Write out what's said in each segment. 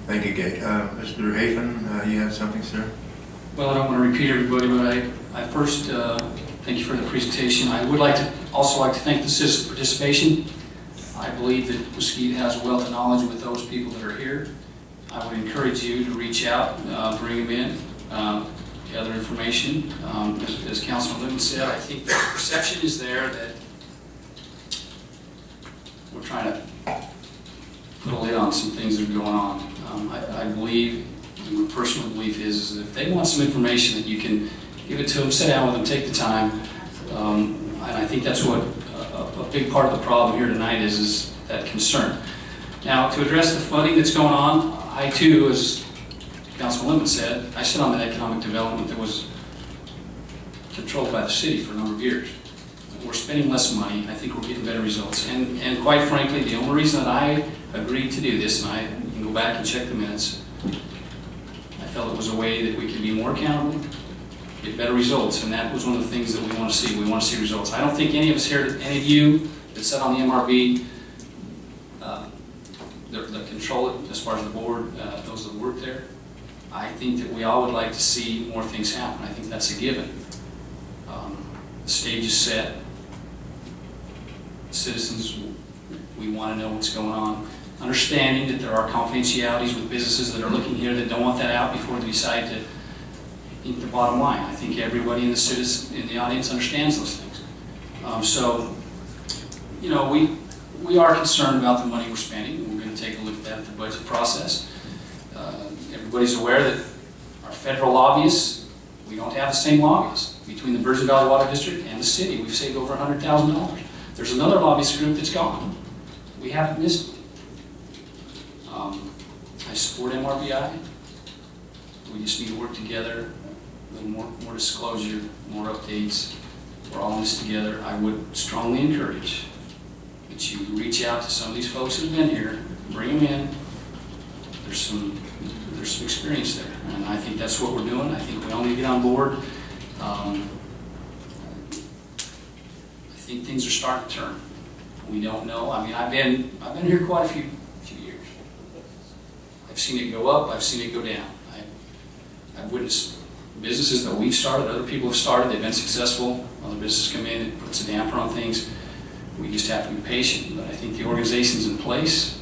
Thank you, Gay. Mr. Hafen, you have something, sir? Well, I don't want to repeat everybody, but I first thank you for the presentation. I would also like to thank the citizen participation. I believe that Mesquite has a wealth of knowledge with those people that are here. I would encourage you to reach out, bring them in, gather information. As Councilman Linden said, I think the perception is there that we're trying to put a lid on some things that are going on. I believe, and my personal belief is that if they want some information, that you can give it to them, sit down with them, take the time. And I think that's what a big part of the problem here tonight is that concern. Now, to address the flooding that's going on, I too, as Councilman Linden said, I sit on that economic development that was controlled by the city for a number of years. We're spending less money. I think we're getting better results. And quite frankly, the only reason that I agreed to do this, and you can go back and check the minutes, I felt it was a way that we could be more accountable, get better results, and that was one of the things that we want to see. We want to see results. I don't think any of us here, any of you that sat on the MRB, that control it as far as the board, those that work there, I think that we all would like to see more things happen. I think that's a given. The stage is set. Citizens, we want to know what's going on. Understanding that there are confidentialities with businesses that are looking here that don't want that out before they decide to eat the bottom line. I think everybody in the audience understands those things. So, you know, we are concerned about the money we're spending. We're going to take a look at that at the budget process. Everybody's aware that our federal lobbyists, we don't have the same lobbyists. Between the Virgin Valley Water District and the city, we've saved over $100,000. There's another lobbyist group that's gone. We haven't missed it. I support MRBI. We just need to work together. A little more disclosure, more updates. We're all in this together. I would strongly encourage that you reach out to some of these folks that have been here, bring them in. There's some experience there, and I think that's what we're doing. I think we all need to get on board. I think things are starting to turn. We don't know. I mean, I've been here quite a few years. I've seen it go up. I've seen it go down. I've witnessed businesses that we've started, other people have started. They've been successful. Other businesses come in, it puts a damper on things. We just have to be patient. But I think the organization's in place.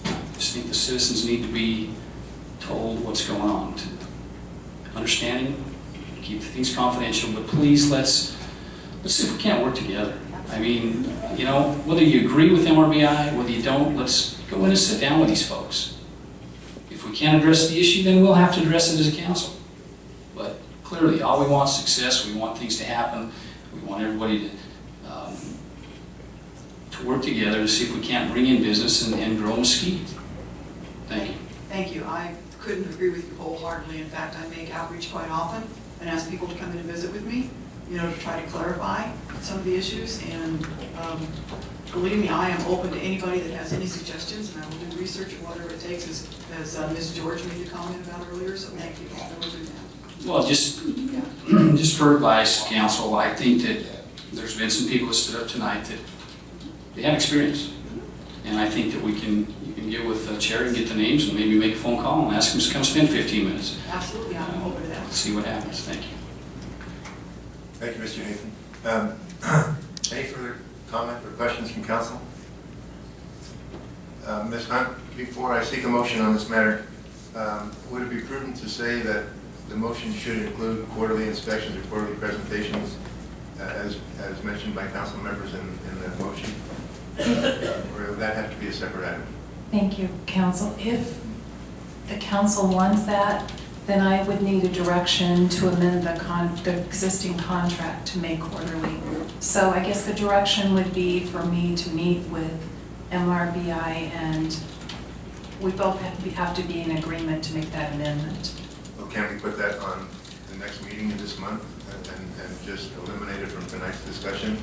I just think the citizens need to be told what's going on. Understanding, keep things confidential, but please let's see if we can't work together. I mean, you know, whether you agree with MRBI, whether you don't, let's go in and sit down with these folks. If we can't address the issue, then we'll have to address it as a council. But clearly, all we want is success. We want things to happen. We want everybody to work together to see if we can't bring in business and grow Mesquite. Thank you. Thank you. I couldn't agree with you wholeheartedly. In fact, I make outreach quite often and ask people to come in and visit with me, you know, to try to clarify some of the issues. And believe me, I am open to anybody that has any suggestions, and I will do research and whatever it takes, as Ms. George made a comment about earlier. So thank you. I will do that. Well, just for advice, council, I think that there's been some people that stood up tonight that they have experience, and I think that you can get with the chair and get the names and maybe make a phone call and ask them to come spend 15 minutes. Absolutely, I'm open to that. See what happens. Thank you. Thank you, Mr. Hafen. Any further comment or questions from council? Ms. Hunt, before I seek a motion on this matter, would it be prudent to say that the motion should include quarterly inspections or quarterly presentations, as mentioned by council members in the motion? Or would that have to be a separate item? Thank you, council. If the council wants that, then I would need a direction to amend the existing contract to make quarterly. So I guess the direction would be for me to meet with MRBI, and we both have to be in agreement to make that amendment. Well, can we put that on the next meeting of this month and just eliminate it from tonight's discussion?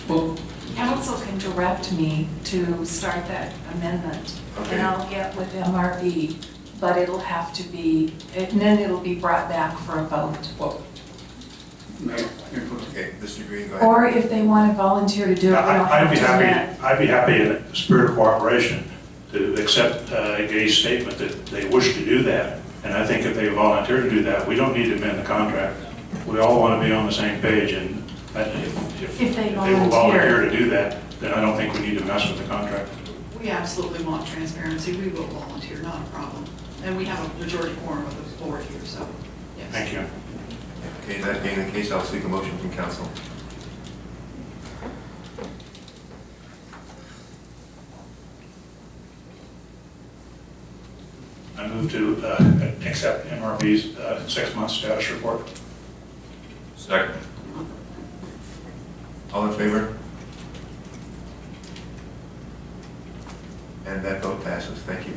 Well, council can direct me to start that amendment, okay. And I'll get with MRB, but it'll have to be, and then it'll be brought back for a vote. well, Okay, Mr. Green, go ahead. Or if they want to volunteer to do it, we don't have to do that. I'd be happy in the spirit of cooperation to accept a statement that they wish to do that. And I think if they volunteer to do that, we don't need to amend the contract. We all want to be on the same page, and if they will volunteer to do that, then I don't think we need to mess with the contract. We absolutely want transparency. We will volunteer, not a problem. And we have a majority quorum of the board here, so, yes. Thank you. Okay, that being the case, I'll seek a motion from council. I move to accept MRB's 6-month status report. Second. All in favor? And that vote passes. Thank you.